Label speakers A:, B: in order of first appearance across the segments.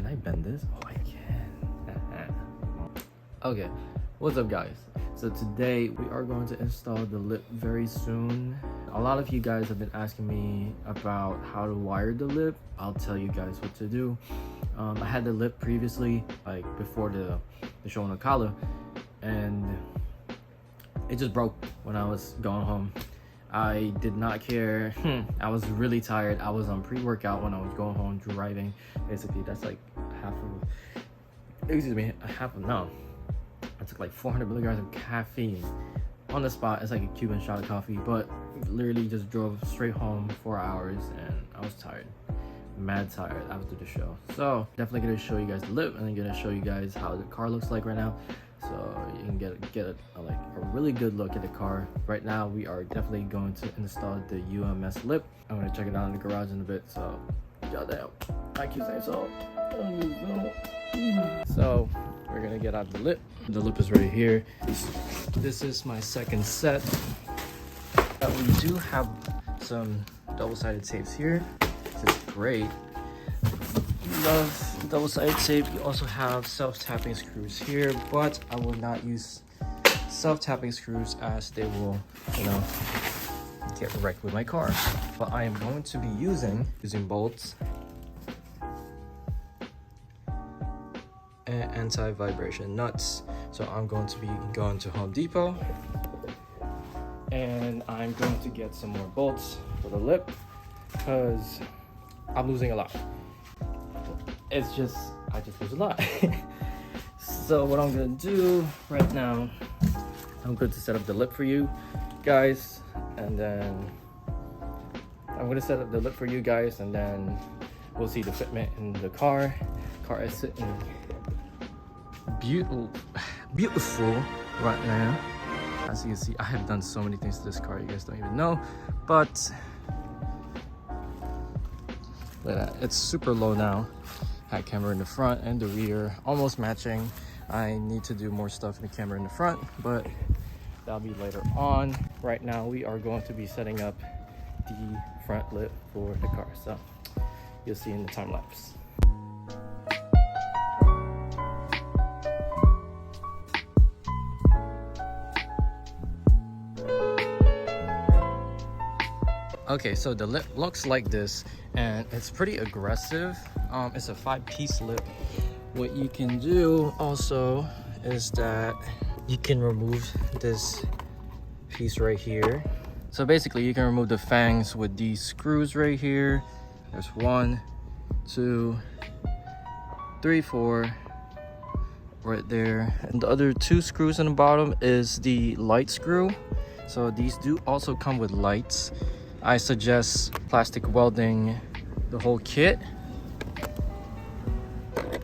A: I bend this? Oh, I can. Okay, what's up guys? So today we are going to install the lip very soon. A lot of you guys have been asking me about how to wire the lip. I'll tell you guys what to do. I had the lip previously, like before the show in Ocala, and it just broke when I was going home. I did not care. I was really tired. I was on pre-workout when I was going home driving. Basically, that's like no. I took like 400 milligrams of caffeine on the spot. It's like a Cuban shot of coffee, but literally just drove straight home 4 hours and I was tired. Mad tired after the show. So definitely gonna show you guys the lip and I'm gonna show you guys how the car looks like right now. So you can get a really good look at the car. Right now we are definitely going to install the UMS lip. I'm gonna check it out in the garage in a bit. So goddamn, I keep saying so. So we're gonna get out the lip. The lip is right here. This is my second set. We do have some double-sided tapes here. This is great. Love double-sided tape. You also have self-tapping screws here, but I will not use self-tapping screws as they will, get wrecked with my car. But I am going to be using bolts and anti-vibration nuts. So I'm going to be going to Home Depot and I'm going to get some more bolts for the lip because I'm losing a lot. I just lose a lot. So what I'm gonna do right now, I'm going to set up the lip for you guys, and then we'll see the fitment in the car. Car is sitting beautiful right now. As you can see, I have done so many things to this car you guys don't even know, but look at that, it's super low now. Had camera in the front and the rear almost matching. I need to do more stuff in the camera in the front, but that'll be later on. Right now we are going to be setting up the front lip for the car, so you'll see in the time lapse. Okay, so the lip looks like this and it's pretty aggressive. It's a 5-piece lip. What you can do also is that you can remove this piece right here. So basically you can remove the fangs with these screws right here. There's 1, 2, 3, 4 right there. And the other 2 screws in the bottom is the light screw. So these do also come with lights. I suggest plastic welding the whole kit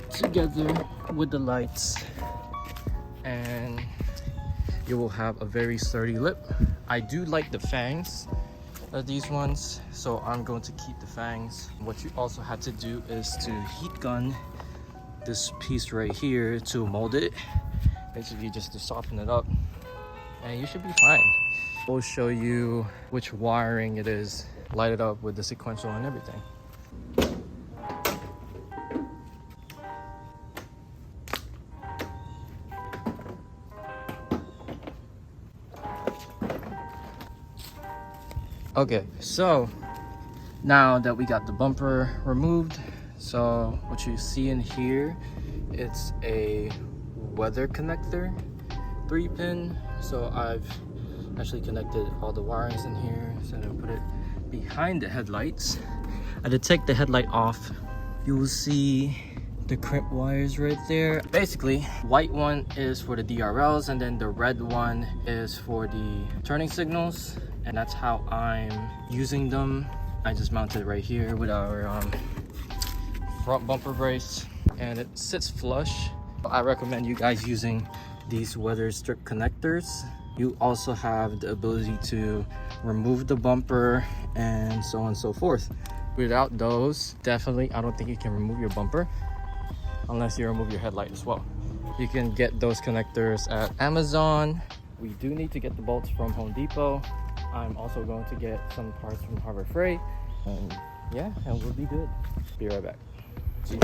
A: together with the lights and you will have a very sturdy lip. I do like the fangs of these ones, so I'm going to keep the fangs. What you also have to do is to heat gun this piece right here to mold it, basically just to soften it up, and you should be fine. We'll show you which wiring it is, light it up with the sequential and everything. Okay, so now that we got the bumper removed, so what you see in here, it's a weather connector, 3-pin. So I've actually connected all the wirings in here, so I'm gonna put it behind the headlights. And to take the headlight off, you will see the crimp wires right there. Basically, white one is for the DRLs and then the red one is for the turning signals, and that's how I'm using them. I just mounted right here with our front bumper brace and it sits flush. I recommend you guys using these weather strip connectors. You also have the ability to remove the bumper and so on and so forth. Without those, definitely I don't think you can remove your bumper unless you remove your headlight as well. You can get those connectors at Amazon. We do need to get the bolts from Home Depot. I'm also going to get some parts from Harbor Freight, and yeah, and we'll be good. Be right back. See you.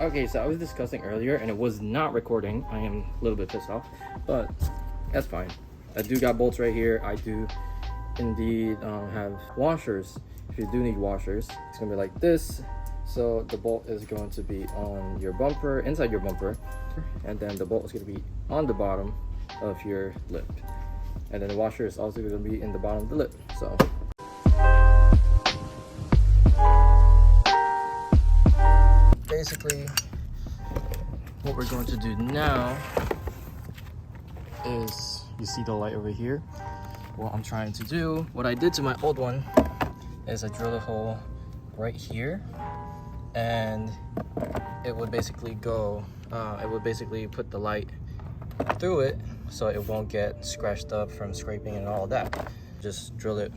A: Okay, so I was discussing earlier and it was not recording. I am a little bit pissed off, but that's fine. I do got bolts right here. I do indeed have washers. If you do need washers, it's gonna be like this. So the bolt is going to be on your bumper, inside your bumper, and then the bolt is going to be on the bottom of your lip, and then the washer is also going to be in the bottom of the lip. So basically what we're going to do now is, you see the light over here? What I'm trying to do, what I did to my old one is I drilled a hole right here, and it would basically go, it would basically put the light through it so it won't get scratched up from scraping and all that. Just drill it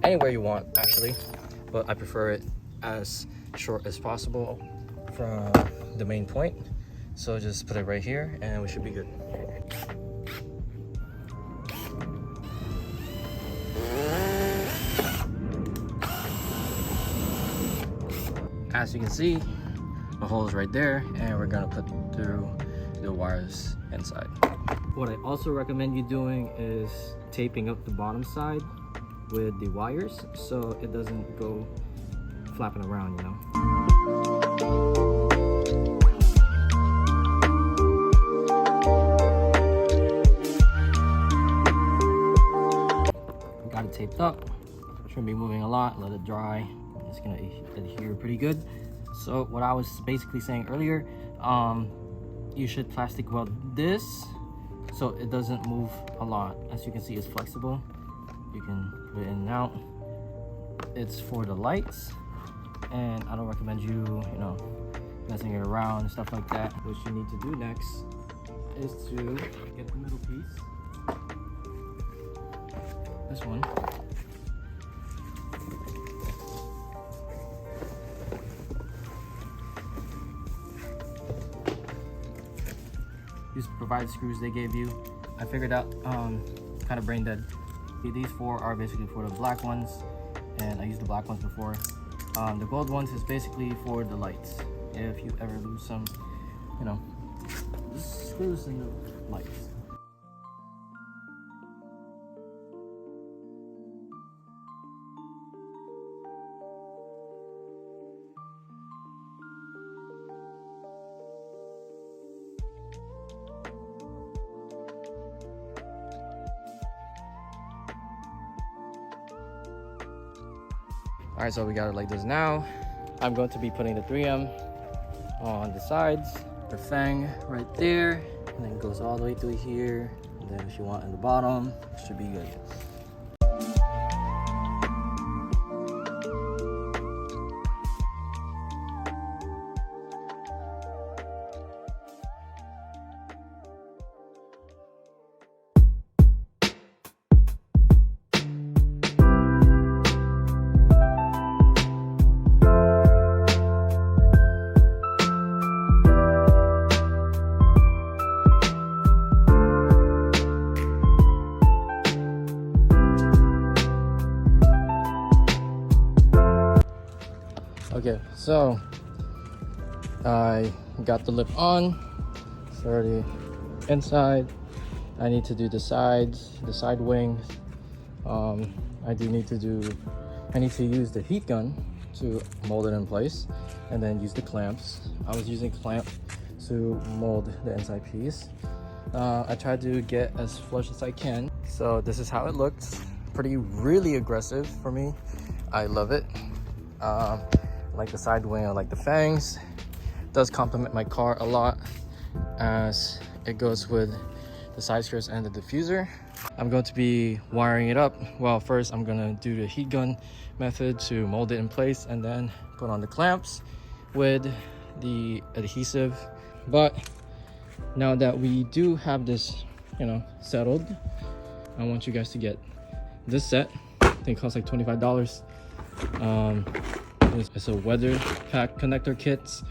A: anywhere you want actually, but I prefer it as short as possible from the main point. So just put it right here and we should be good. As you can see, the hole is right there, and we're gonna put through the wires inside. What I also recommend you doing is taping up the bottom side with the wires so it doesn't go flapping around, you know. Got it taped up. Shouldn't be moving a lot. Let it dry. It's gonna adhere pretty good. So what I was basically saying earlier, you should plastic weld this so it doesn't move a lot. As you can see, it's flexible. You can put it in and out. It's for the lights, and I don't recommend you know, messing it around and stuff like that. What you need to do next is to get the middle piece, this one. Use provided screws they gave you. I figured out, kind of brain dead. These four are basically for the black ones, and I used the black ones before. The gold ones is basically for the lights. If you ever lose some, you know, screws in the lights. All right, so we got it like this now. I'm going to be putting the 3M on the sides, the fang right there, and then it goes all the way through here. And then if you want in the bottom, it should be good. Okay, so I got the lip on. It's already inside. I need to do the sides, the side wings. I need to use the heat gun to mold it in place, and then use the clamps. I was using clamp to mold the inside piece. I tried to get as flush as I can. So this is how it looks. Really aggressive for me. I love it. Like the side wing, I like the fangs. It does complement my car a lot as it goes with the side skirts and the diffuser. I'm going to be wiring it up. Well, first I'm gonna do the heat gun method to mold it in place, and then put on the clamps with the adhesive. But now that we do have this, you know, settled, I want you guys to get this set. I think it costs like $25. It's a weather pack connector kits.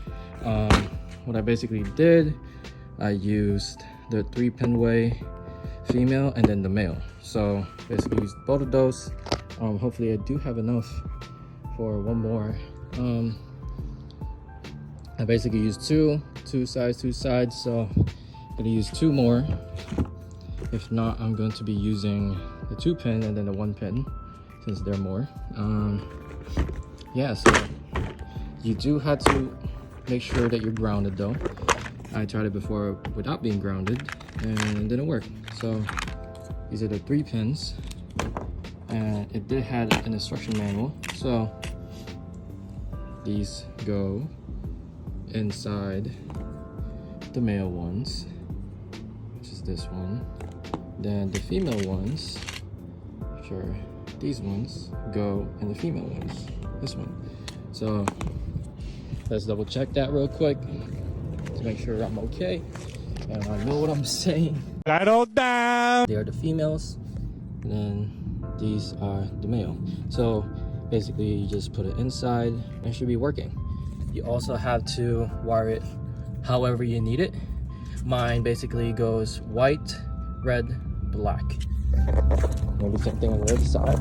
A: What I basically did, I used the 3-pin way female and then the male. So basically used both of those. Hopefully I do have enough for one more. I basically used two sides, so I'm gonna use 2 more. If not, I'm going to be using the 2 pin and then the 1 pin since they're more. Yeah, so you do have to make sure that you're grounded though. I tried it before without being grounded and it didn't work. So these are the 3 pins, and it did have an instruction manual. So these go inside the male ones, which is this one. Then the female ones, sure, these ones go in the female ones, this one. So let's double check that real quick to make sure I'm okay and I know what I'm saying.
B: Settle down.
A: They are the females, and then these are the male. So basically you just put it inside and it should be working. You also have to wire it however you need it. Mine basically goes white, red, black. Maybe same thing on the other side.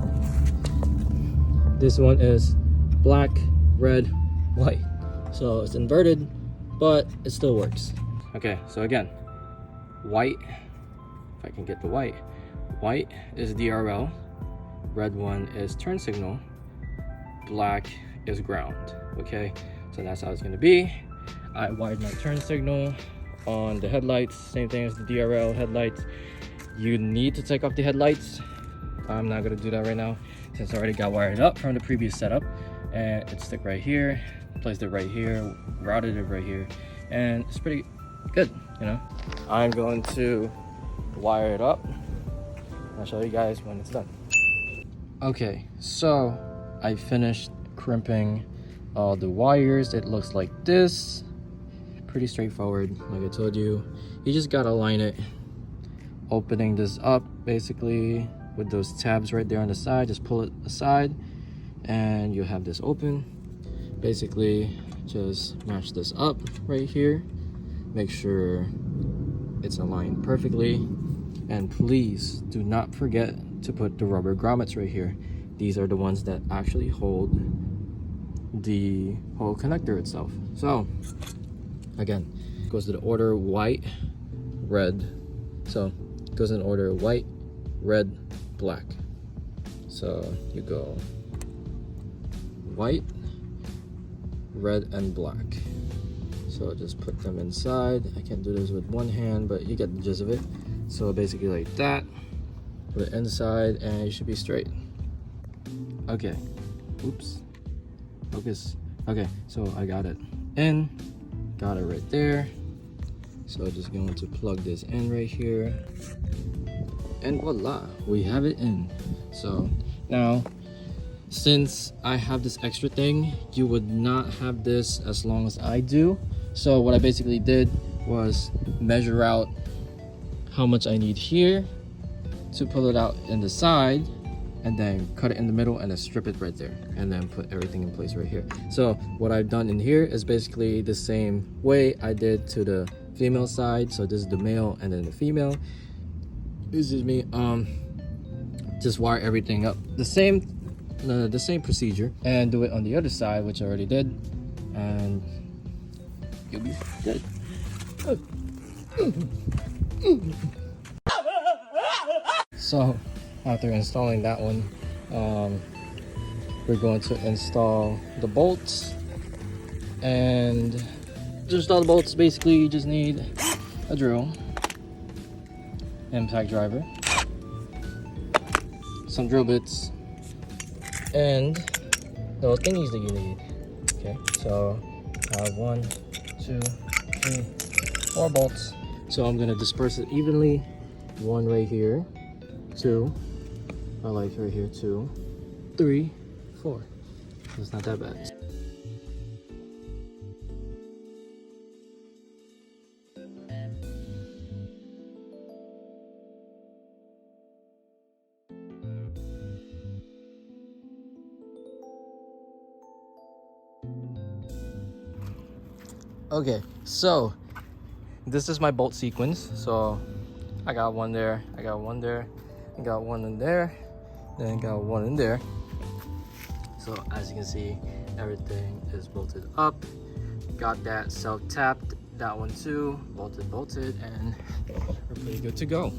A: This one is black, red, white. So it's inverted, but it still works. Okay, so again, white, if I can get the white. White is DRL, red one is turn signal, black is ground, okay? So that's how it's gonna be. I wired my turn signal on the headlights, same thing as the DRL headlights. You need to take off the headlights. I'm not gonna do that right now since I already got wired up from the previous setup, and it stuck right here, placed it right here, routed it right here, and it's pretty good, you know. I'm going to wire it up. I'll show you guys when it's done. Okay, so I finished crimping all the wires. It looks like this. Pretty straightforward, like I told you. You just gotta line it, opening this up basically with those tabs right there on the side. Just pull it aside and you have this open. Basically just match this up right here, make sure it's aligned perfectly, and please do not forget to put the rubber grommets right here. These are the ones that actually hold the whole connector itself. So again, it goes to the order white, red. So it goes in order white, red, black. So you go white, red, and black. So just put them inside. I can't do this with one hand, but you get the gist of it. So basically like that, put it inside and it should be straight. Okay, oops, focus. Okay, so I got it in, got it right there. So just going to plug this in right here, and voila, we have it in. So now, since I have this extra thing, you would not have this as long as I do. So what I basically did was measure out how much I need here to pull it out in the side, and then cut it in the middle and then strip it right there, and then put everything in place right here. So what I've done in here is basically the same way I did to the female side. So this is the male and then the female. This is me. Just wire everything up the same procedure, and do it on the other side, which I already did, and you'll be good. So after installing that one, we're going to install the bolts. And to install the bolts, basically you just need a drill, impact driver, some drill bits, and those thingies that you need. Okay, so I have 1, 2, 3, 4 bolts. So I'm gonna disperse it evenly. 1 right here, 2, my lights right here, 2, 3, 4. It's not that bad. Okay, so this is my bolt sequence. So I got one there, I got one there, I got one in there, then I got one in there. So as you can see, everything is bolted up. got that self-tapped, that one too, bolted, and we're pretty good to go.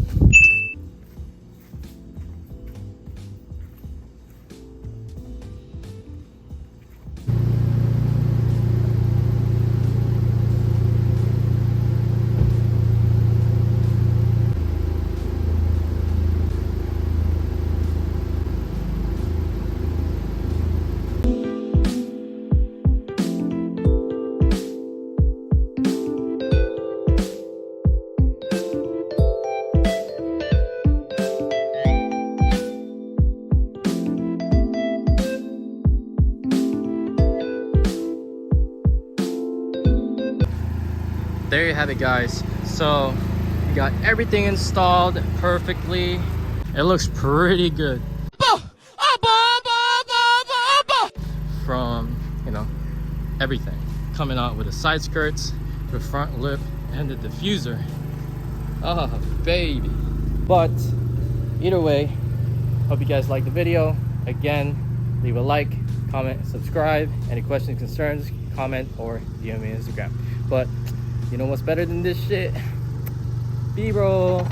A: There you have it, guys. So we got everything installed perfectly. It looks pretty good from, you know, everything coming out with the side skirts, the front lip, and the diffuser. Oh baby. But either way, hope you guys liked the video. Again, leave a like, comment, subscribe. Any questions, concerns, comment, or DM me on Instagram. But you know what's better than this shit? B-roll.